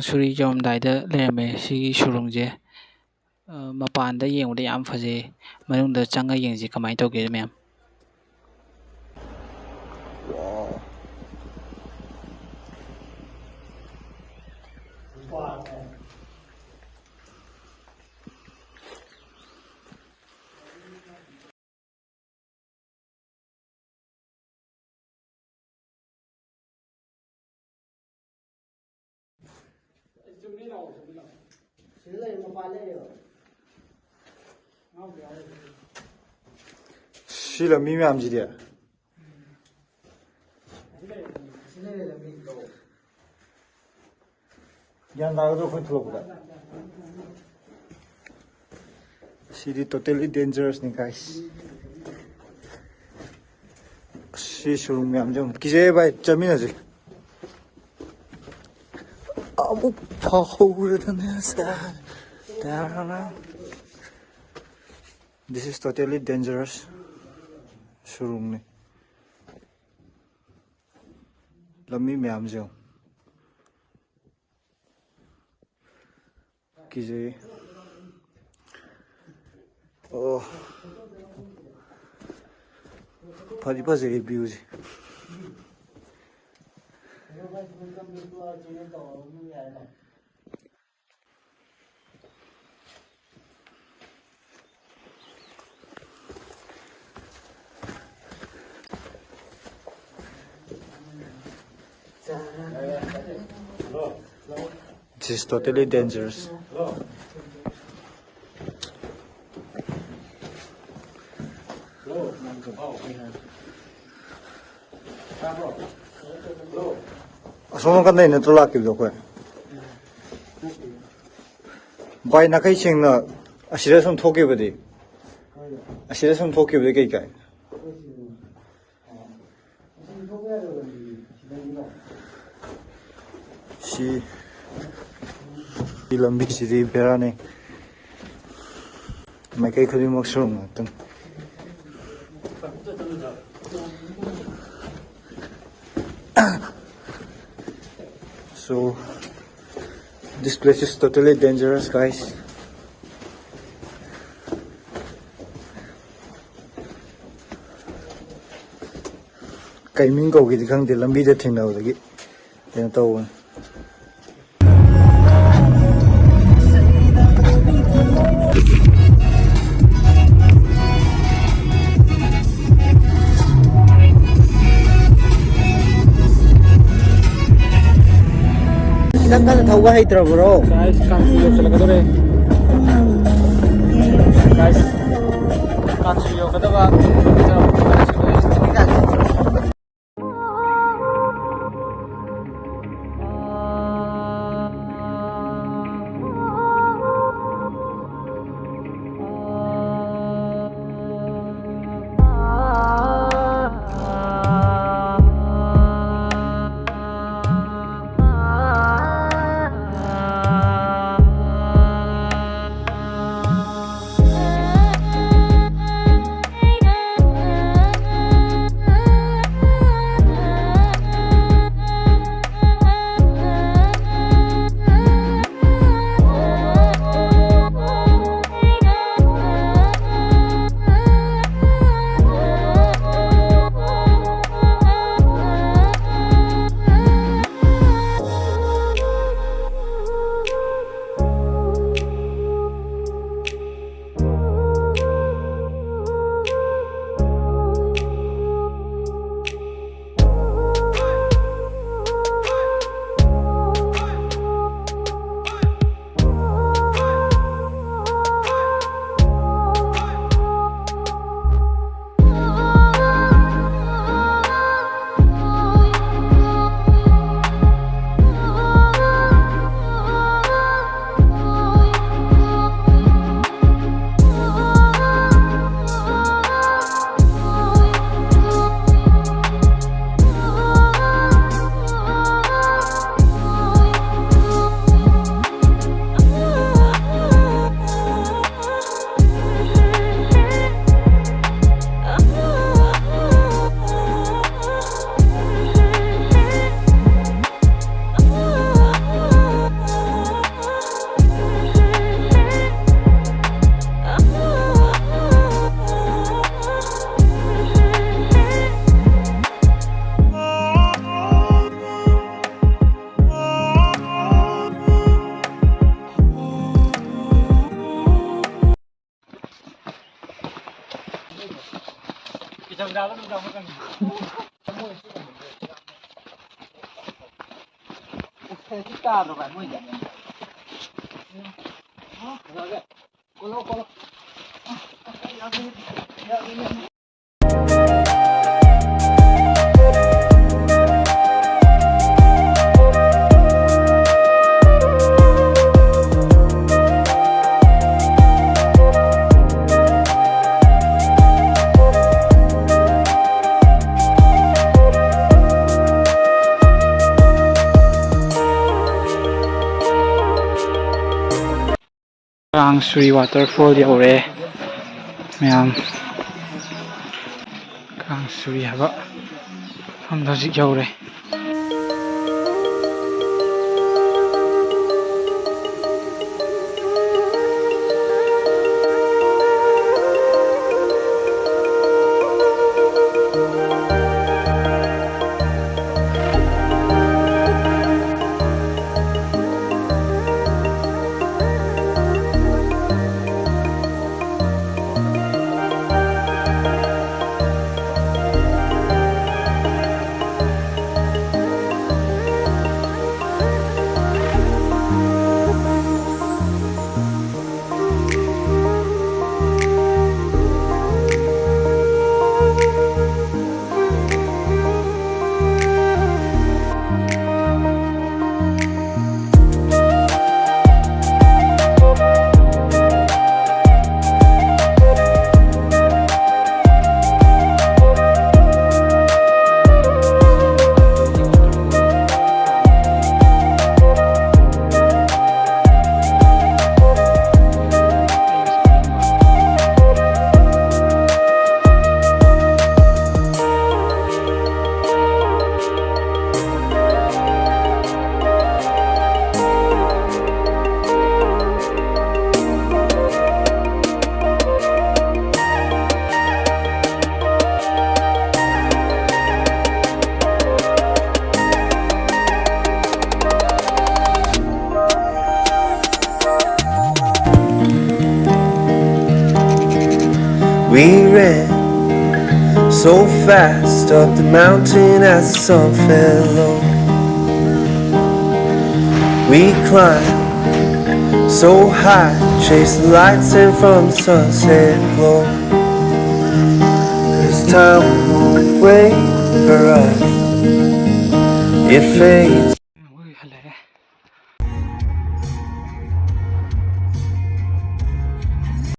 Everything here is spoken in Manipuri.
ꯀ꯭ꯔꯥꯡꯁꯨꯔꯤ ꯌꯧꯔꯝꯗꯥꯏꯗ ꯂꯩꯔꯝꯃꯦ ꯁꯤꯒꯤ ꯁꯨꯔꯨꯡꯁꯦ ꯃꯄꯥꯟꯗ ꯌꯦꯡꯕꯗ ꯌꯥꯝ ꯐꯖꯩ ꯃꯅꯨꯡꯗ ꯆꯪꯉ ꯌꯦꯡꯁꯤ ꯀꯃꯥꯏꯅ ꯇꯧꯒꯦ ꯃꯌꯥꯝ ꯁꯤ ꯂꯝꯕꯤ ꯃꯌꯥꯝꯁꯤꯗꯤ ꯒ꯭ꯌꯥꯟ ꯇꯥꯒꯗ꯭ꯔꯣ ꯑꯩꯈꯣꯏ ꯊꯣꯛꯂꯛꯄꯗ ꯁꯤꯗꯤ ꯇꯣꯇꯦꯜꯂꯤ ꯗꯦꯟꯖꯔꯁꯅꯤ ꯒꯥꯏꯁ ꯁꯤ ꯁꯨꯔꯨꯡ ꯃꯌꯥꯝꯁꯦ ꯑꯃꯨꯛ ꯀꯤꯖꯩꯌꯦ ꯚꯥꯏ ꯆꯠꯃꯤꯟꯅꯁꯤ ꯑꯃꯨꯛ ꯐꯥꯎꯔꯗꯅ This is totally dangerous ꯁꯨꯔꯨꯡꯅꯤ ꯂꯝꯕꯤ ꯃꯌꯥꯝꯁꯦ ꯀꯤꯖꯩ ꯑꯣ ꯐꯗꯤ ꯐꯖꯩ ꯚ꯭ꯌꯨꯁꯦ This is totally dangerous. ꯑꯁꯣꯝ ꯀꯟꯗꯩ ꯅꯠꯇ꯭ꯔꯣ ꯂꯥꯛꯈꯤꯕꯗꯣ ꯑꯩꯈꯣꯏ ꯚꯥꯏ ꯅꯥꯈꯩ ꯁꯦꯡꯅ ꯑꯁꯤꯗ ꯁꯨꯝ ꯊꯣꯛꯈꯤꯕꯗꯤ ꯀꯩ ꯀꯥꯏ ꯁꯤ ꯂꯝꯕꯤꯁꯤꯗꯤ ꯕꯦꯔꯥꯅꯤ ꯃꯥꯏꯀꯩ ꯈꯨꯗꯤꯡꯃꯛ ꯁꯨꯔꯨꯡ ꯉꯥꯛꯇꯅꯤ So this place is totally dangerous, guys. Kaiming kꯧꯒꯤꯗꯤ ꯈꯪꯗꯦ ꯂꯝꯕꯤꯗ ꯊꯦꯡꯅꯕꯗꯒꯤ ꯀꯩꯅꯣ ꯇꯧꯕꯅꯤ ꯅꯪ ꯀꯟꯅ ꯊꯧꯕ ꯍꯩꯇ꯭ꯔꯕ꯭ꯔꯣ? guys ꯀꯥꯡꯁꯨ ꯌꯧꯁꯜꯂꯛꯀꯗꯧꯔꯦ guys ꯀꯥꯡꯁꯨ ꯌꯧꯒꯗꯕ Krangsurida waterfall ꯌꯧꯔꯦ ꯃꯌꯥꯝ Krangsurida ꯍꯥꯏꯕ ꯃꯐꯝꯗ ꯍꯧꯖꯤꯛ ꯌꯧꯔꯦ We ran so fast up the mountain as the sun fell low. We climbed so high, chased the lights in from the sunset glow. 'Cause time won't wait for us, it fades.